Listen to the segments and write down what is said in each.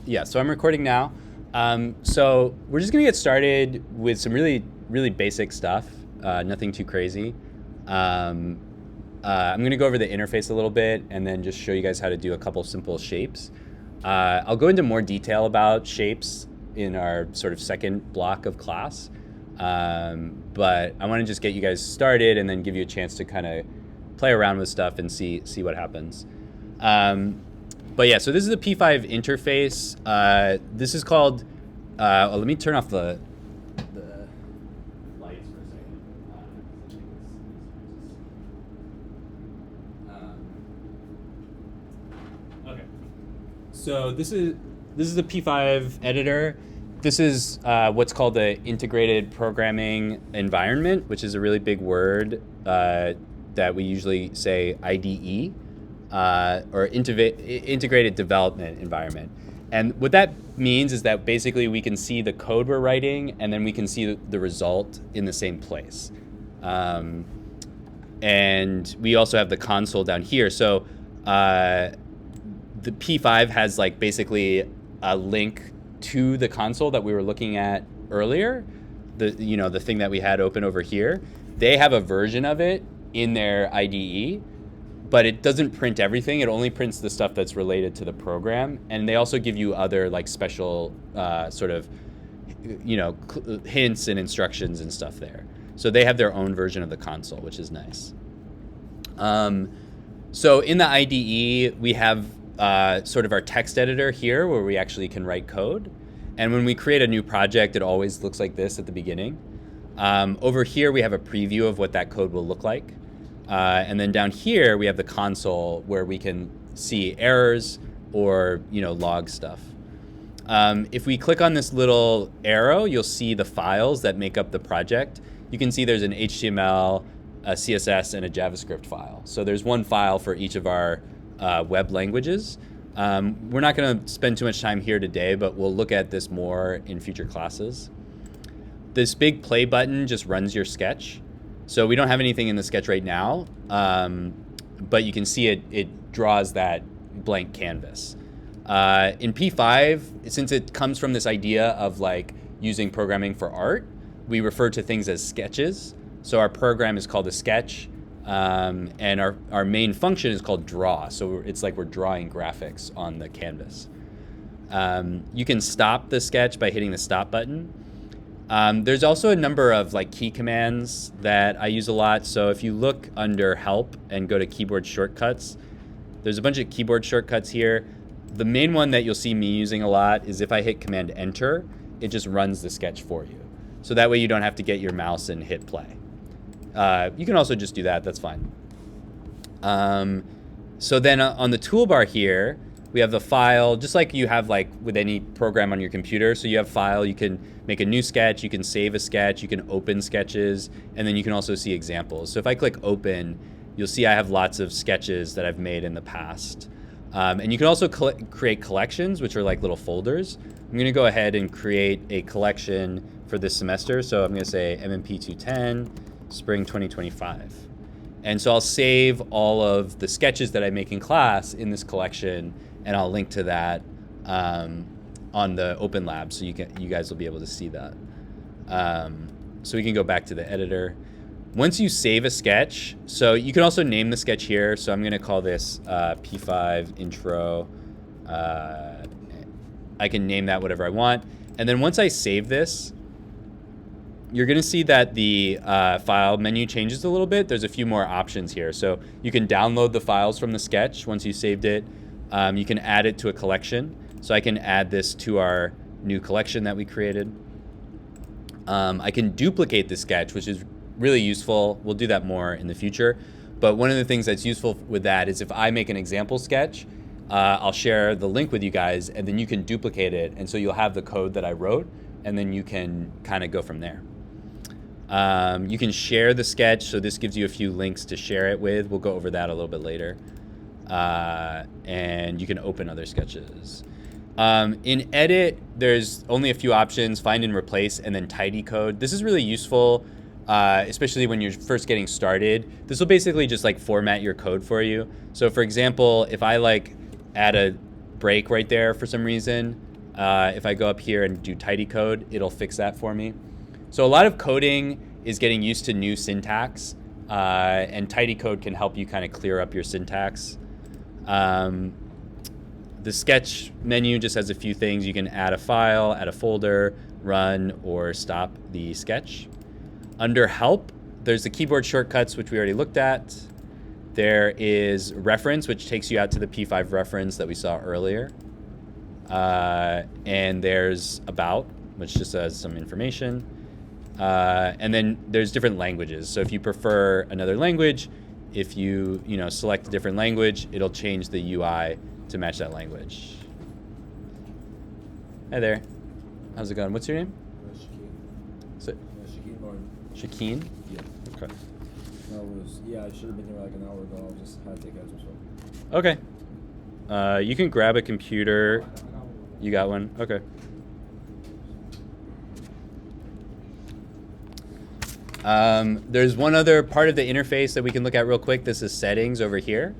Yeah, so I'm recording now. So we're just gonna get started with some really basic stuff, nothing too crazy. Um, I'm gonna go over the interface a little bit and then just show you guys how to do a couple simple shapes. I'll go into more detail about shapes in our sort of second block of class, but I wanna just get you guys started and then give you a chance to kind of play around with stuff and see what happens. But yeah, so this is the P5 interface. This is called, let me turn off the lights for a second. Okay. So this is the P5 editor. This is what's called the integrated programming environment, which is a really big word that we usually say IDE. Or integrated development environment. And what that means is that basically we can see the code we're writing and then we can see the result in the same place. And we also have the console down here. So the P5 has like basically a link to the console that we were looking at earlier, the thing that we had open over here. They have a version of it in their IDE, but it doesn't print everything. It only prints the stuff that's related to the program. And they also give you other like special sort of, hints and instructions and stuff there. So they have their own version of the console, which is nice. So in the IDE, we have sort of our text editor here where we actually can write code. And when we create a new project, it always looks like this at the beginning. Over here, we have a preview of what that code will look like. And then down here, we have the console where we can see errors or, log stuff. If we click on this little arrow, you'll see the files that make up the project. You can see there's an HTML, a CSS, and a JavaScript file. So there's one file for each of our web languages. We're not going to spend too much time here today, but we'll look at this more in future classes. This big play button just runs your sketch. So we don't have anything in the sketch right now, but you can see it draws that blank canvas. In P5, since it comes from this idea of like using programming for art, we refer to things as sketches. So our program is called a sketch, and our main function is called draw. So it's like we're drawing graphics on the canvas. You can stop the sketch by hitting the stop button. There's also a number of like key commands that I use a lot. So if you look under help and go to keyboard shortcuts, there's a bunch of keyboard shortcuts here. The main one that you'll see me using a lot is if I hit Command Enter, it just runs the sketch for you. So that way you don't have to get your mouse and hit play. You can also just do that, that's fine. So then on the toolbar here, we have the file, just like you have like with any program on your computer. So you have file, you can make a new sketch, you can save a sketch, you can open sketches, and then you can also see examples. So if I click open, you'll see I have lots of sketches that I've made in the past. And you can also create collections, which are like little folders. I'm gonna go ahead and create a collection for this semester. So I'm gonna say MMP 210, Spring 2025. And so I'll save all of the sketches that I make in class in this collection, and I'll link to that on the Open Lab, so you guys will be able to see that. So we can go back to the editor. Once you save a sketch, so you can also name the sketch here. So I'm going to call this P5 intro. I can name that whatever I want. And then once I save this, you're going to see that the file menu changes a little bit. There's a few more options here. So you can download the files from the sketch once you saved it. You can add it to a collection. So I can add this to our new collection that we created. I can duplicate the sketch, which is really useful. We'll do that more in the future. But one of the things that's useful with that is if I make an example sketch, I'll share the link with you guys, and then you can duplicate it. And so you'll have the code that I wrote, and then you can kind of go from there. You can share the sketch. So this gives you a few links to share it with. We'll go over that a little bit later. And you can open other sketches. In edit, there's only a few options: find and replace, and then tidy code. This is really useful, especially when you're first getting started. This will basically just like format your code for you. So for example, if I like add a break right there for some reason. If I go up here and do tidy code, it'll fix that for me. So a lot of coding is getting used to new syntax, and tidy code can help you kind of clear up your syntax. The sketch menu just has a few things. You can add a file, add a folder, run, or stop the sketch. Under help, there's the keyboard shortcuts, which we already looked at. There is reference, which takes you out to the P5 reference that we saw earlier. And there's about, which just has some information. And then there's different languages. So if you prefer another language, if you select a different language, it'll change the UI to match that language. Hi there. How's it going? What's your name? Shakeen. So, Shakeen Martin. Shakeen? Yeah. Okay. I should have been here like an hour ago. I just had to take out some stuff. Okay. You can grab a computer. You got one? Okay. There's one other part of the interface that we can look at real quick. This is settings over here.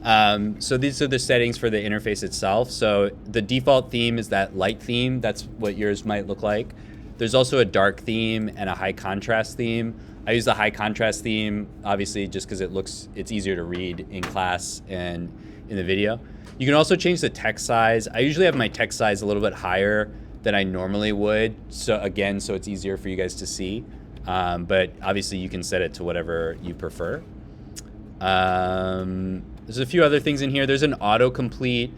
So these are the settings for the interface itself. So the default theme is that light theme. That's what yours might look like. There's also a dark theme and a high contrast theme. I use the high contrast theme, obviously, just because it's easier to read in class and in the video. You can also change the text size. I usually have my text size a little bit higher than I normally would. So it's easier for you guys to see. But obviously you can set it to whatever you prefer. There's a few other things in here. There's an autocomplete.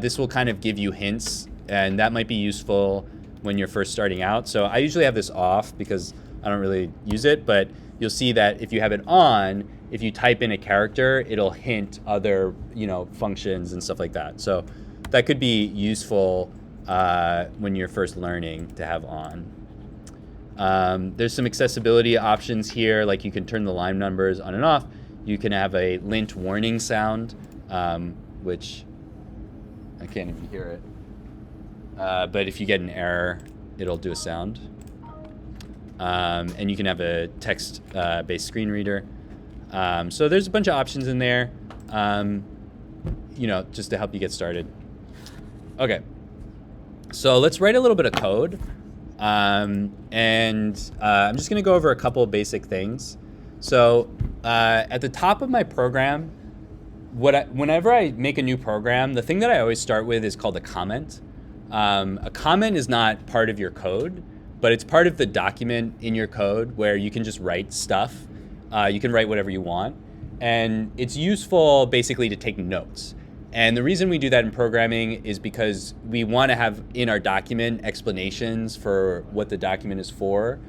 This will kind of give you hints, and that might be useful when you're first starting out. So I usually have this off because I don't really use it, but you'll see that if you have it on, if you type in a character, it'll hint other, functions and stuff like that. So that could be useful when you're first learning to have on. There's some accessibility options here, like you can turn the line numbers on and off. You can have a lint warning sound, which I can't even hear it. But if you get an error, it'll do a sound. And you can have a text-based screen reader. So there's a bunch of options in there, just to help you get started. Okay, so let's write a little bit of code. I'm just gonna go over a couple of basic things. So at the top of my program, whenever I make a new program, the thing that I always start with is called a comment. A comment is not part of your code, but it's part of the document in your code where you can just write stuff. You can write whatever you want. And it's useful basically to take notes. And the reason we do that in programming is because we want to have in our document explanations for what the document is for,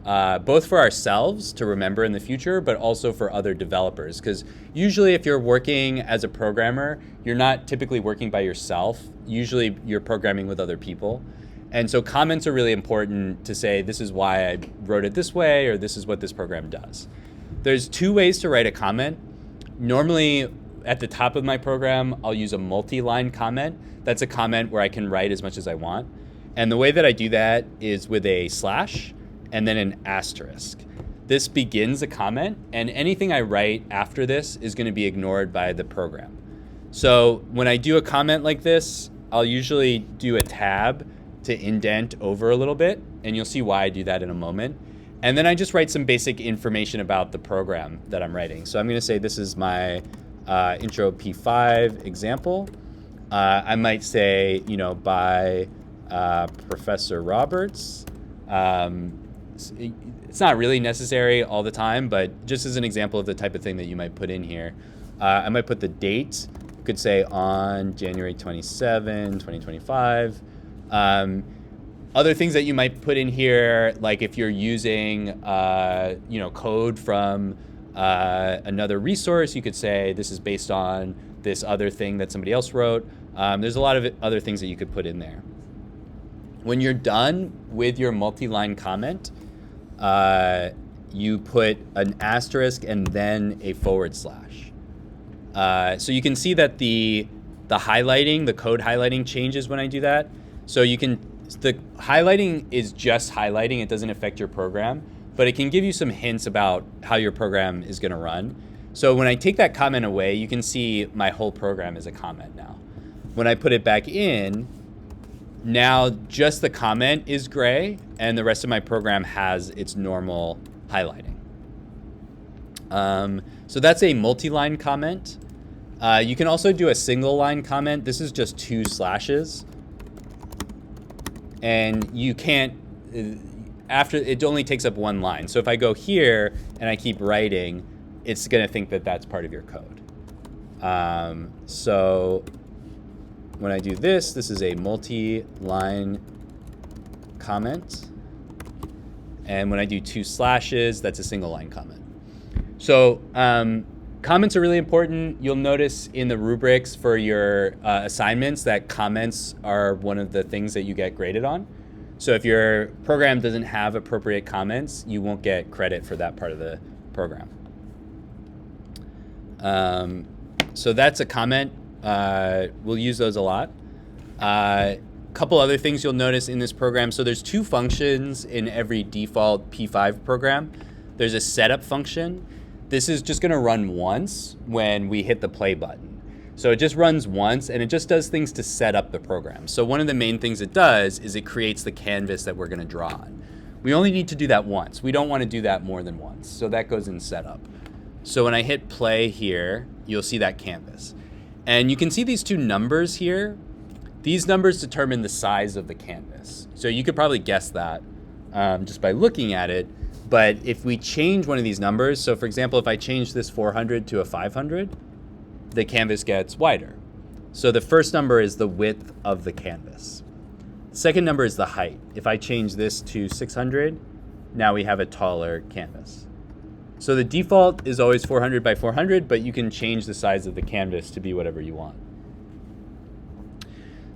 both for ourselves to remember in the future, but also for other developers. Because usually if you're working as a programmer, you're not typically working by yourself. Usually you're programming with other people. And so comments are really important to say, this is why I wrote it this way, or this is what this program does. There's two ways to write a comment. Normally, at the top of my program, I'll use a multi-line comment. That's a comment where I can write as much as I want. And the way that I do that is with a slash and then an asterisk. This begins a comment, and anything I write after this is going to be ignored by the program. So when I do a comment like this, I'll usually do a tab to indent over a little bit, and you'll see why I do that in a moment. And then I just write some basic information about the program that I'm writing. So I'm going to say this is my intro P5 example. I might say, by Professor Roberts. It's not really necessary all the time, but just as an example of the type of thing that you might put in here, I might put the date. You could say on January 27, 2025. Other things that you might put in here, like if you're using, code from another resource, you could say this is based on this other thing that somebody else wrote. There's a lot of other things that you could put in there. When you're done with your multi-line comment, you put an asterisk and then a forward slash. So you can see that the highlighting, the code highlighting changes when I do that. So the highlighting is just highlighting, it doesn't affect your program, but it can give you some hints about how your program is gonna run. So when I take that comment away, you can see my whole program is a comment now. When I put it back in, now just the comment is gray and the rest of my program has its normal highlighting. So that's a multi-line comment. You can also do a single line comment. This is just 2 slashes. And you can't, after, it only takes up 1 line. So if I go here and I keep writing, it's gonna think that that's part of your code. So when I do this, this is a multi-line comment. And when I do 2 slashes, that's a single line comment. So comments are really important. You'll notice in the rubrics for your assignments that comments are one of the things that you get graded on. So if your program doesn't have appropriate comments, you won't get credit for that part of the program. So that's a comment. We'll use those a lot. Couple other things you'll notice in this program. So there's 2 functions in every default P5 program. There's a setup function. This is just gonna run once when we hit the play button. So it just runs once and it just does things to set up the program. So one of the main things it does is it creates the canvas that we're gonna draw on. We only need to do that once. We don't wanna do that more than once. So that goes in setup. So when I hit play here, you'll see that canvas. And you can see these 2 numbers here. These numbers determine the size of the canvas. So you could probably guess that just by looking at it. But if we change one of these numbers, so for example, if I change this 400 to a 500, the canvas gets wider. So the first number is the width of the canvas. The second number is the height. If I change this to 600, now we have a taller canvas. So the default is always 400 by 400, but you can change the size of the canvas to be whatever you want.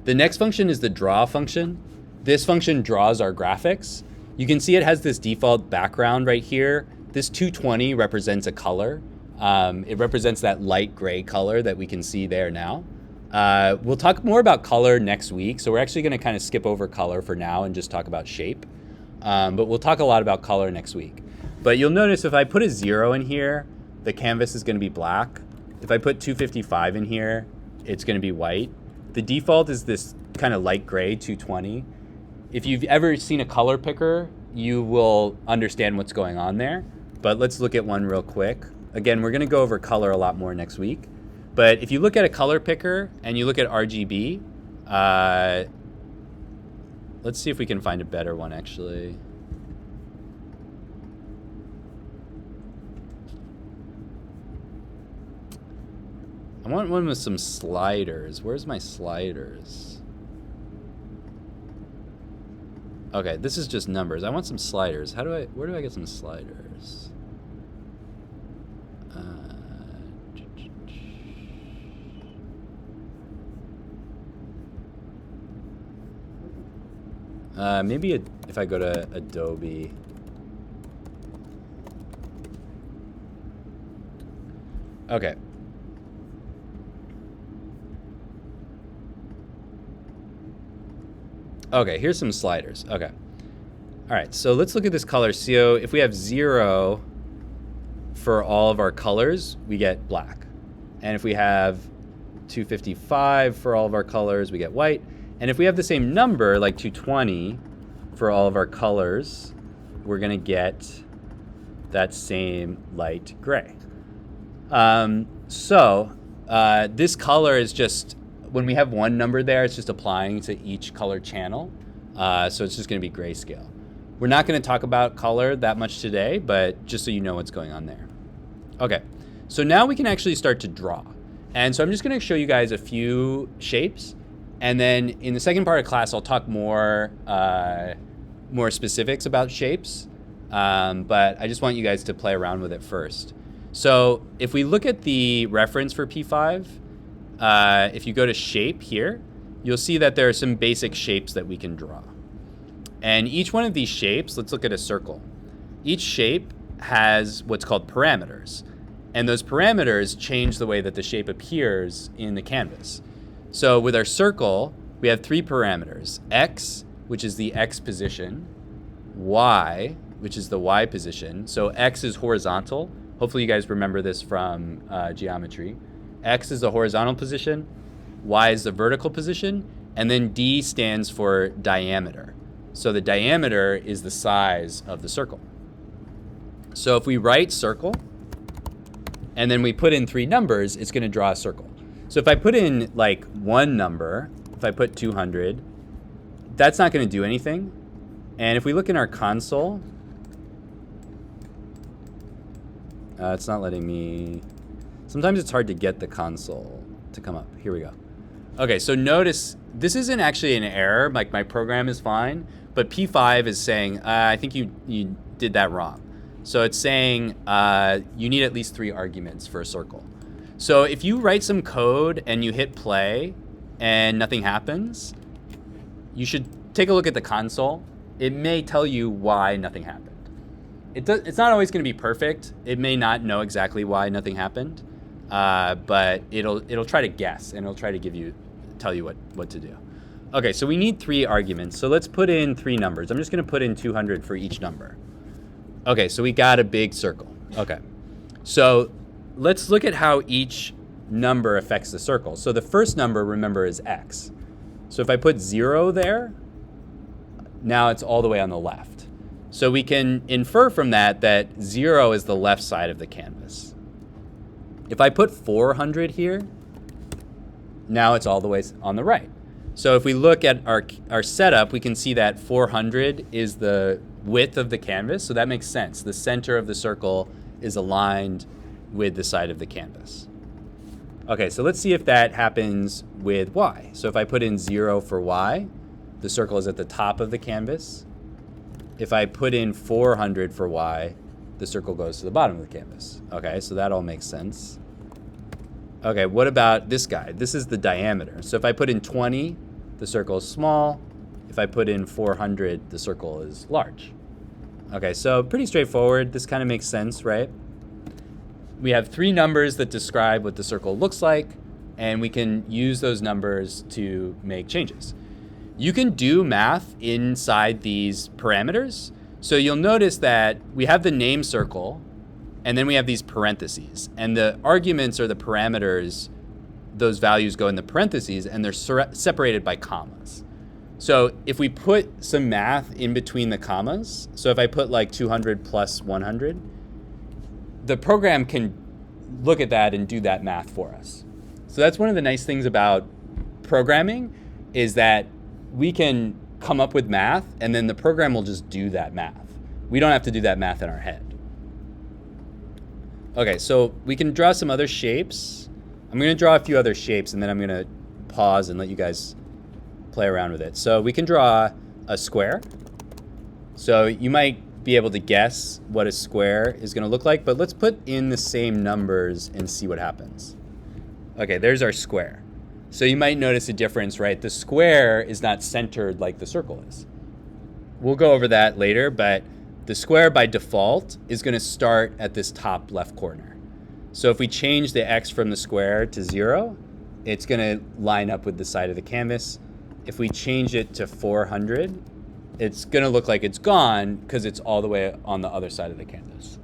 The next function is the draw function. This function draws our graphics. You can see it has this default background right here. This 220 represents a color. It represents that light gray color that we can see there now. We'll talk more about color next week. So we're actually gonna kind of skip over color for now and just talk about shape. But we'll talk a lot about color next week. But you'll notice if I put a 0 in here, the canvas is gonna be black. If I put 255 in here, it's gonna be white. The default is this kind of light gray 220. If you've ever seen a color picker, you will understand what's going on there. But let's look at one real quick. Again, we're gonna go over color a lot more next week. But if you look at a color picker and you look at RGB, let's see if we can find a better one actually. I want one with some sliders. Where's my sliders? Okay, this is just numbers. I want some sliders. Where do I get some sliders? Maybe if I go to Adobe. Okay. Okay, here's some sliders. Okay. All right, so let's look at this color. So if we have 0 for all of our colors, we get black. And if we have 255 for all of our colors, we get white. And if we have the same number, like 220 for all of our colors, we're gonna get that same light gray. This color is just, when we have one number there, it's just applying to each color channel. So it's just gonna be grayscale. We're not gonna talk about color that much today, but just so you know what's going on there. Okay, so now we can actually start to draw. And so I'm just gonna show you guys a few shapes. And then in the second part of class, I'll talk more specifics about shapes. But I just want you guys to play around with it first. So if we look at the reference for P5, if you go to shape here, you'll see that there are some basic shapes that we can draw. And each one of these shapes, let's look at a circle. Each shape has what's called parameters. And those parameters change the way that the shape appears in the canvas. So with our circle, we have 3 parameters. X, which is the X position. Y, which is the Y position. So X is horizontal. Hopefully you guys remember this from geometry. X is the horizontal position. Y is the vertical position, and then D stands for diameter. So the diameter is the size of the circle. So if we write circle, and then we put in 3 numbers, it's going to draw a circle. So if I put in like one number, if I put 200, that's not going to do anything. And if we look in our console, it's not letting me. Sometimes it's hard to get the console to come up. Here we go. Okay, so notice this isn't actually an error. Like my program is fine, but P5 is saying, I think you did that wrong. So it's saying you need at least 3 arguments for a circle. So if you write some code and you hit play and nothing happens, you should take a look at the console. It may tell you why nothing happened. It's not always going to be perfect. It may not know exactly why nothing happened, but it'll try to guess, and it'll try to tell you what to do. Okay, so we need 3 arguments. So let's put in 3 numbers. I'm just going to put in 200 for each number. Okay, so we got a big circle. Okay, so let's look at how each number affects the circle. So the first number, remember, is x. So if I put 0 there, now it's all the way on the left. So we can infer from that 0 is the left side of the canvas. If I put 400 here, now it's all the way on the right. So if we look at our setup, we can see that 400 is the width of the canvas. So that makes sense. The center of the circle is aligned with the side of the canvas. Okay, so let's see if that happens with y. So if I put in 0 for y, the circle is at the top of the canvas. If I put in 400 for y, the circle goes to the bottom of the canvas. Okay, so that all makes sense. Okay, what about this guy? This is the diameter. So if I put in 20, the circle is small. If I put in 400, the circle is large. Okay, so pretty straightforward. This kind of makes sense, right? We have 3 numbers that describe what the circle looks like, and we can use those numbers to make changes. You can do math inside these parameters. So you'll notice that we have the name circle, and then we have these parentheses. And the arguments or the parameters, those values go in the parentheses, and they're separated by commas. So if we put some math in between the commas, so if I put like 200 plus 100, the program can look at that and do that math for us. So that's one of the nice things about programming, is that we can come up with math, and then the program will just do that math. We don't have to do that math in our head. Okay, so we can draw some other shapes. I'm going to draw a few other shapes, and then I'm going to pause and let you guys play around with it. So we can draw a square. So you might be able to guess what a square is going to look like, but let's put in the same numbers and see what happens. Okay, there's our square. So you might notice a difference, right? The square is not centered like the circle is. We'll go over that later, but the square by default is going to start at this top left corner. So if we change the x from the square to 0, it's going to line up with the side of the canvas. If we change it to 400, it's going to look like it's gone because it's all the way on the other side of the canvas.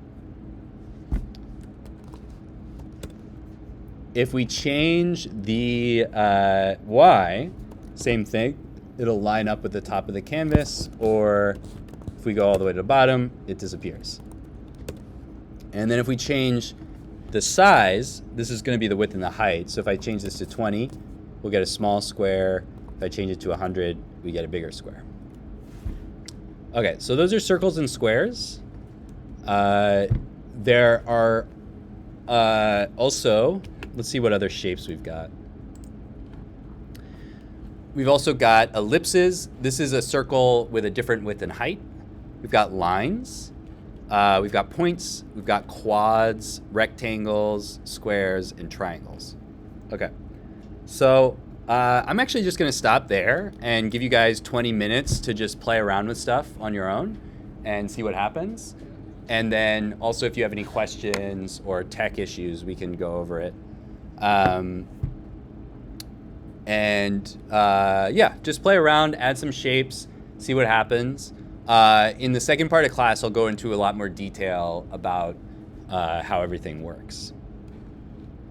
If we change the y, same thing. It'll line up with the top of the canvas, or if we go all the way to the bottom, it disappears. And then if we change the size, this is going to be the width and the height. So if I change this to 20, we'll get a small square. If I change it to 100, we get a bigger square. Okay, so those are circles and squares. There are also, let's see what other shapes we've got. We've also got ellipses. This is a circle with a different width and height. We've got lines. We've got points. We've got quads, rectangles, squares, and triangles. Okay, so I'm actually just going to stop there and give you guys 20 minutes to just play around with stuff on your own and see what happens. And then also, if you have any questions or tech issues, we can go over it. Yeah, just play around, add some shapes, see what happens. In the second part of class, I'll go into a lot more detail about how everything works.